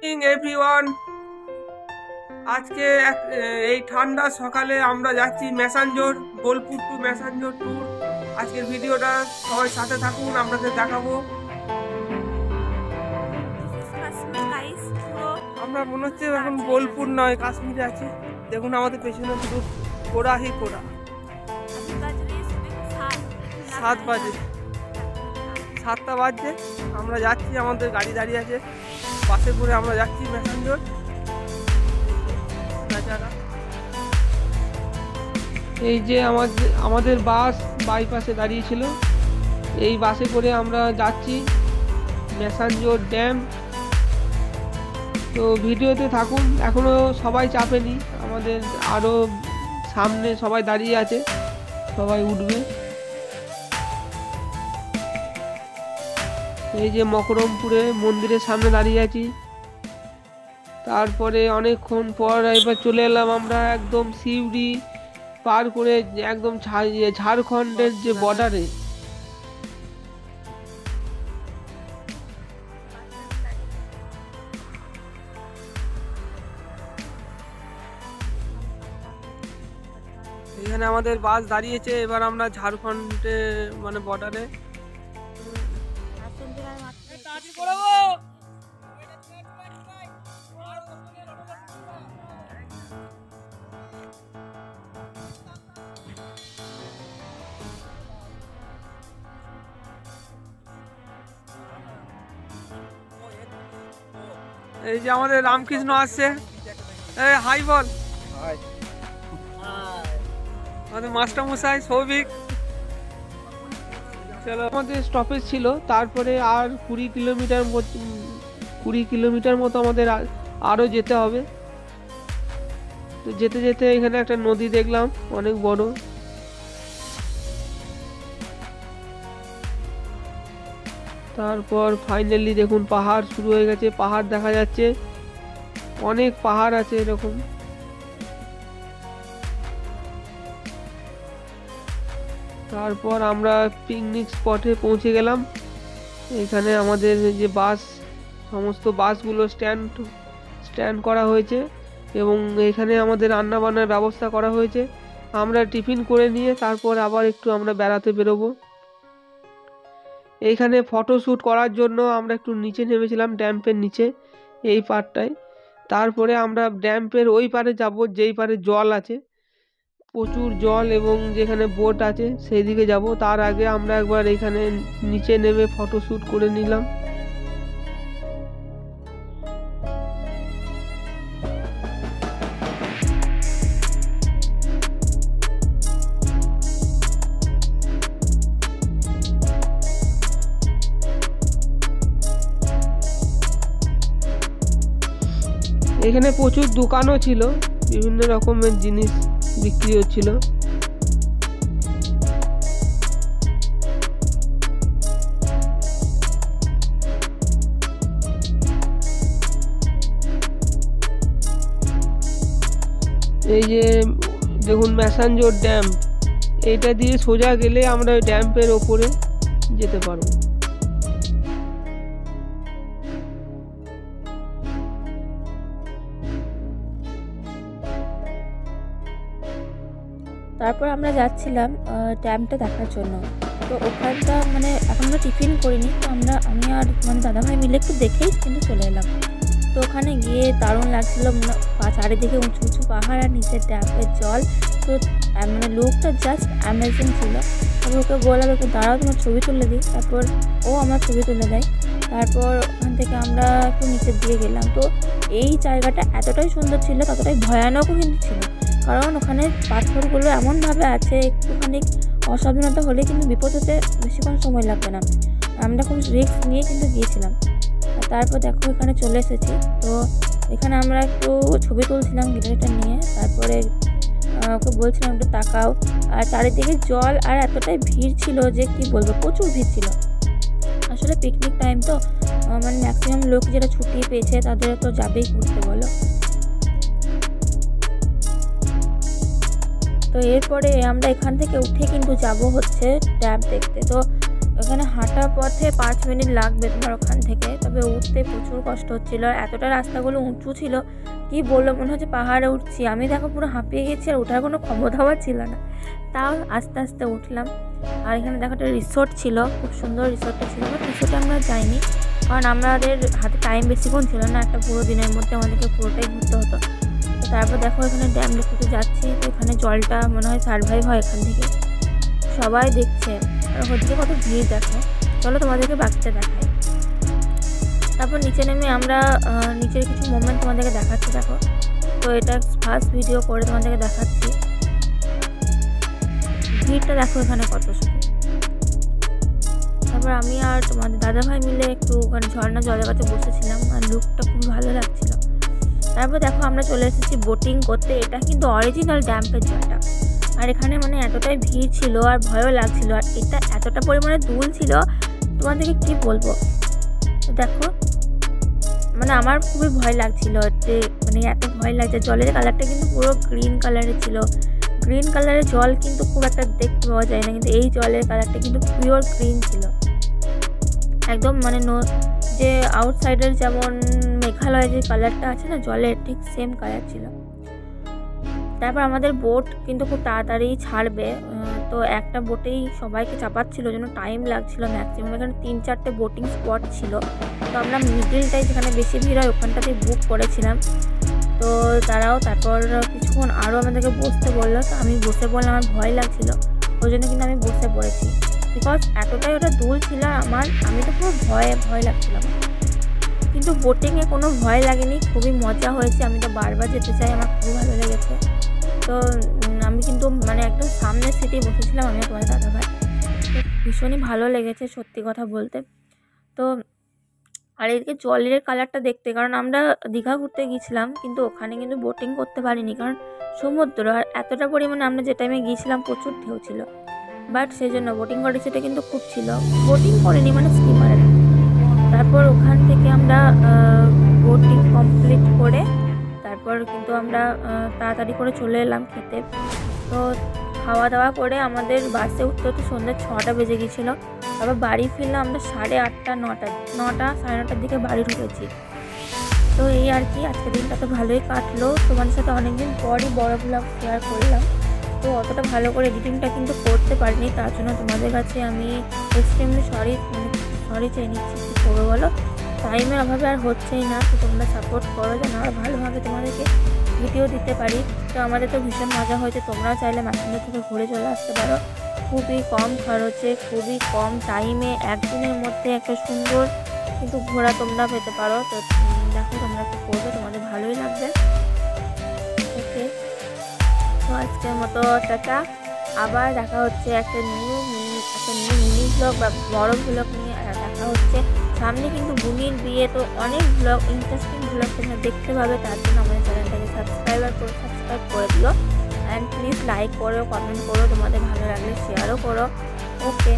Morning everyone. আজকে এই ঠান্ডা সকালে আমরা যাচ্ছি ম্যাসাঞ্জোর, বোলপুর টু ম্যাসাঞ্জোর ট্যুর। আজকের ভিডিওটা সবাই সাথে থাকুন, আপনাদের দেখাবো। আমরা মনে হচ্ছে এখন বোলপুর নয়, কাশ্মীরে আছি। দেখুন আমাদের পেছনে শুধু কোড়া হি কোড়া। 7 বাজে, 7টা বাজছে। আমরা যাচ্ছি, আমাদের গাড়ি দাঁড়িয়ে আছে, বাসে করে আমরা যাচ্ছি ম্যাসাঞ্জোর। এই যে আমাদের বাস বাইপাসে দাঁড়িয়েছিল, এই বাসে করে আমরা যাচ্ছি ম্যাসাঞ্জোর ড্যাম। তো ভিডিওতে থাকুন, এখনো সবাই চাপেনি, আমাদের আরো সামনে সবাই দাঁড়িয়ে আছে, সবাই উঠবে। এই যে মকরমপুরে মন্দিরের সামনে দাঁড়িয়ে আছি। তারপরে অনেকক্ষণ পর এবার চলে এলাম আমরা একদম সিউড়ি পার করে একদম ঝাড়খণ্ডের যে বর্ডারে। এখানে আমাদের বাস দাঁড়িয়েছে, এবার আমরা ঝাড়খণ্ডে মানে বর্ডারে। এই যে আমাদের রামকৃষ্ণ আসছে, হাই বল। আমাদের মাস্টার মশাই সৌভিক। চলো, আমাদের স্টপেজ ছিল, তারপরে আর 20 কিলোমিটার মতো আমাদের আরো যেতে হবে। তো যেতে যেতে এখানে একটা নদী দেখলাম, অনেক বড়। তারপর ফাইনালি দেখুন পাহাড় শুরু হয়ে গেছে, পাহাড় দেখা যাচ্ছে, অনেক পাহাড় আছে এরকম। তারপর আমরা পিকনিক স্পটে পৌঁছে গেলাম। এখানে আমাদের যে বাস, সমস্ত বাসগুলো স্ট্যান্ড করা হয়েছে এবং এখানে আমাদের রান্না বান্নার ব্যবস্থা করা হয়েছে। আমরা টিফিন করে নিয়ে তারপর আবার একটু আমরা বেড়াতে বেরোবো। এইখানে ফটোশ্যুট করার জন্য আমরা একটু নিচে নেমেছিলাম, ড্যাম্পের নিচে এই পাড়টায়। তারপরে আমরা ড্যাম্পের ওই পারে যাব, যেই পারে জল আছে, প্রচুর জল, এবং যেখানে বোট আছে সেই দিকে যাব। তার আগে আমরা একবার এখানে নিচে নেমে ফটোশ্যুট করে নিলাম। এখানে প্রচুর দোকানও ছিল, বিভিন্ন রকমের জিনিস বিক্রি হচ্ছিল। এই যে দেখুন ম্যাসাঞ্জোর ড্যাম, এইটা দিয়ে সোজা গেলে আমরা ওই ড্যাম্পের ওপরে যেতে পারবো। তারপর আমরা যাচ্ছিলাম ড্যামটা দেখার জন্য। তো ওখানটা মানে এখন আমরা টিফিন করিনি, তো আমি আর মানে দাদাভাই মিলে একটু দেখেই কিন্তু চলে এলাম। তো ওখানে গিয়ে দারুণ লাগছিল, চারিদিকে উঁচু উঁচু পাহাড় আর নিচের ড্যামের জল। তো মানে লুকটা জাস্ট অ্যামেজিং ছিল। তারপর ওকে বললাম একটু দাঁড়াও, তোমার ছবি তুলে দিই। তারপর ও আমার ছবি তুলে দেয়। তারপর ওখান থেকে আমরা একটু নিচের দিকে গেলাম। তো এই জায়গাটা এতটাই সুন্দর ছিল, ততটাই ভয়ানকও কিন্তু ছিল, কারণ ওখানে পাথরগুলো এমনভাবে আছে, একটুখানি অসাবধানতা হলে কিন্তু বিপদ হতে বেশিক্ষণ সময় লাগবে না। আমরা খুব রিস্ক নিয়ে কিন্তু গিয়েছিলাম। তারপর দেখো এখানে চলে এসেছি। তো এখানে আমরা একটু ছবি তুলছিলাম গিটারটা নিয়ে। তারপরে ওকে বলছিলাম একটু তাকাও। আর চারিদিকে জল, আর এতটাই ভিড় ছিল যে কি বলবো, প্রচুর ভিড় ছিল। আসলে পিকনিক টাইম তো, মানে ম্যাক্সিমাম লোক যারা ছুটি পেয়েছে তাদের তো যাবেই ঘুরতে, বলো। তো এরপরে আমরা এখান থেকে উঠে কিন্তু যাব হচ্ছে ড্যাম দেখতে। তো এখানে হাঁটা পথে 5 মিনিট লাগবে তোমার ওখান থেকে, তবে উঠতে প্রচুর কষ্ট হচ্ছিল। আর এতটা রাস্তাগুলো উঁচু ছিল, কি বললো, মনে হচ্ছে পাহাড়ে উঠছি। আমি দেখো পুরো হাঁপিয়ে গেছি, আর ওঠার কোনো ক্ষমতাও ছিল না, তাও আস্তে আস্তে উঠলাম। আর এখানে দেখো একটা রিসোর্ট ছিল, খুব সুন্দর রিসোর্টটা ছিল, বাট রিসোর্টে আমরা যাইনি, কারণ আমাদের হাতে টাইম বেশিক্ষণ ছিল না, একটা পুরো দিনের মধ্যে আমাদেরকে পুরোটাই ঘুরতে হতো। তো তারপর দেখো এখানে ড্যাম দেখতে যাচ্ছি, তো এখানে জলটা মনে হয় সার্ভাইভ হয় এখান থেকে, সবাই দেখছে। আর ওদিকে কত ভিড় দেখো। চলো তোমাদেরকে বাকিটা দেখাই। তারপর নিচে নেমে আমরা নিচের কিছু মোমেন্ট তোমাদেরকে দেখাচ্ছি দেখো। তো এটা ফার্স্ট ভিডিও করে তোমাদেরকে দেখাচ্ছি। ভিড়টা দেখো এখানে কত শুধু। তারপর আমি আর তোমাদের দাদাভাই মিলে একটু ওখানে ঝর্ণা জলের কাছে বসেছিলাম, আর লুকটা খুব ভালো লাগছিল। তারপর দেখো আমরা চলে এসেছি বোটিং করতে। এটা কিন্তু অরিজিনাল ড্যাম্পের জলটা, আর এখানে মানে এতটাই ভিড় ছিল আর ভয়ও লাগছিল, আর এটা এতটা পরিমাণে দুল ছিল তোমাদেরকে কি বলবো। তো দেখো মানে আমার খুবই ভয় লাগছিল, যে মানে এত ভয় লাগছে। জলের কালারটা কিন্তু পুরো গ্রিন কালারের ছিল। গ্রিন কালারের জল কিন্তু খুব একটা দেখতে পাওয়া যায় না, কিন্তু এই জলের কালারটা কিন্তু পিওর গ্রিন ছিল একদম, মানে যে আউটসাইডের যেমন মেঘালয়ের যে কালারটা আছে না জলের, ঠিক সেম কালার ছিল। তারপর আমাদের বোট কিন্তু খুব তাড়াতাড়ি ছাড়বে, তো একটা বোটেই সবাইকে চাপাচ্ছিল, জন্য টাইম লাগছিল ম্যাক্সিমাম। এখানে 3-4টে বোটিং স্পট ছিল, তো আমরা মিডিলটাই যেখানে বেশি ভিড় হয় ওখানটাতেই বুক করেছিলাম। তো তারাও তারপর কিছুক্ষণ আরও আমাদেরকে বসতে বললো, তো আমি বসে পড়লাম, আমার ভয় লাগছিল, ওই জন্য কিন্তু আমি বসে পড়েছি, বিকজ এতটাই ওটা দুল ছিল আমি তো পুরো ভয় লাগছিলাম। কিন্তু বোটিংয়ে কোনো ভয় লাগেনি, খুবই মজা হয়েছে, আমি তো বারবার যেতে চাই, আমার খুবই ভালো লেগেছে। তো আমি কিন্তু মানে একদম সামনের সিটেই বসেছিলাম, আমি তোমার দাদাভাই, তো ভীষণই ভালো লেগেছে সত্যি কথা বলতে। তো আর এদিকে জলের কালারটা দেখতে, কারণ আমরা দীঘা ঘুরতে গিয়েছিলাম, কিন্তু ওখানে কিন্তু বোটিং করতে পারিনি, কারণ সমুদ্র, আর এতটা পরিমাণে আমরা যে টাইমে গিয়েছিলাম প্রচুর ঢেউ ছিল, বাট সেই জন্য বোটিং করার সেটা কিন্তু খুব ছিল, বোটিং করিনি মানে স্টিমারে। তারপর ওখান থেকে আমরা বোটিং কমপ্লিট করে তারপর কিন্তু আমরা তাড়াতাড়ি করে চলে এলাম খেতে। তো খাওয়া দাওয়া করে আমাদের বাসে উঠতে হতে সন্ধ্যে 6টা বেজে গিয়েছিলো। তারপর বাড়ি ফিরলাম আমরা 8:30, 9টা, 9:30টার দিকে বাড়ি ঢুকেছি। তো এই আর কি, আজকের দিনটা তো ভালোই কাটলো, তোমাদের সাথে অনেকদিন পরই বড় ব্লগ শেয়ার করলাম। তো অতটা ভালো করে এডিটিংটা কিন্তু করতে পারিনি, তার জন্য তোমাদের কাছে আমি এক্সট্রিমলি সরি চেয়ে নিচ্ছি। কী করবো বলো, টাইমের অভাবে আর হচ্ছেই না। তো তোমরা সাপোর্ট করো যেন আর ভালোভাবে তোমাদেরকে ভিডিও দিতে পারি। তো আমাদের তো ভীষণ মজা হয়েছে, তোমরাও চাইলে মাসিন্দার থেকে ঘুরে চলে আসতে পারো, খুবই কম খরচে, খুবই কম টাইমে, একদিনের মধ্যে একটা সুন্দর কিন্তু ঘোরা তোমরা পেতে পারো। তো দেখো তোমরা কী করবে, তোমাদের ভালোই লাগবে। ওকে, তো আজকের মতো টাটা, আবার দেখা হচ্ছে একটা নিউ মিনি ব্লগ বা বড় ব্লগ নিয়ে দেখা হচ্ছে সামনে। কিন্তু বুনির বিয়ে, তো অনেক ব্লগ, ইন্টারেস্টিং ব্লগ তোমরা দেখতে পাবে, তার জন্য আমাদের চ্যানেলটাকে সাবস্ক্রাইব করে দিও, অ্যান্ড প্লিজ লাইক করো, কমেন্ট করো, তোমাদের ভালো লাগলে শেয়ারও করো। ওকে।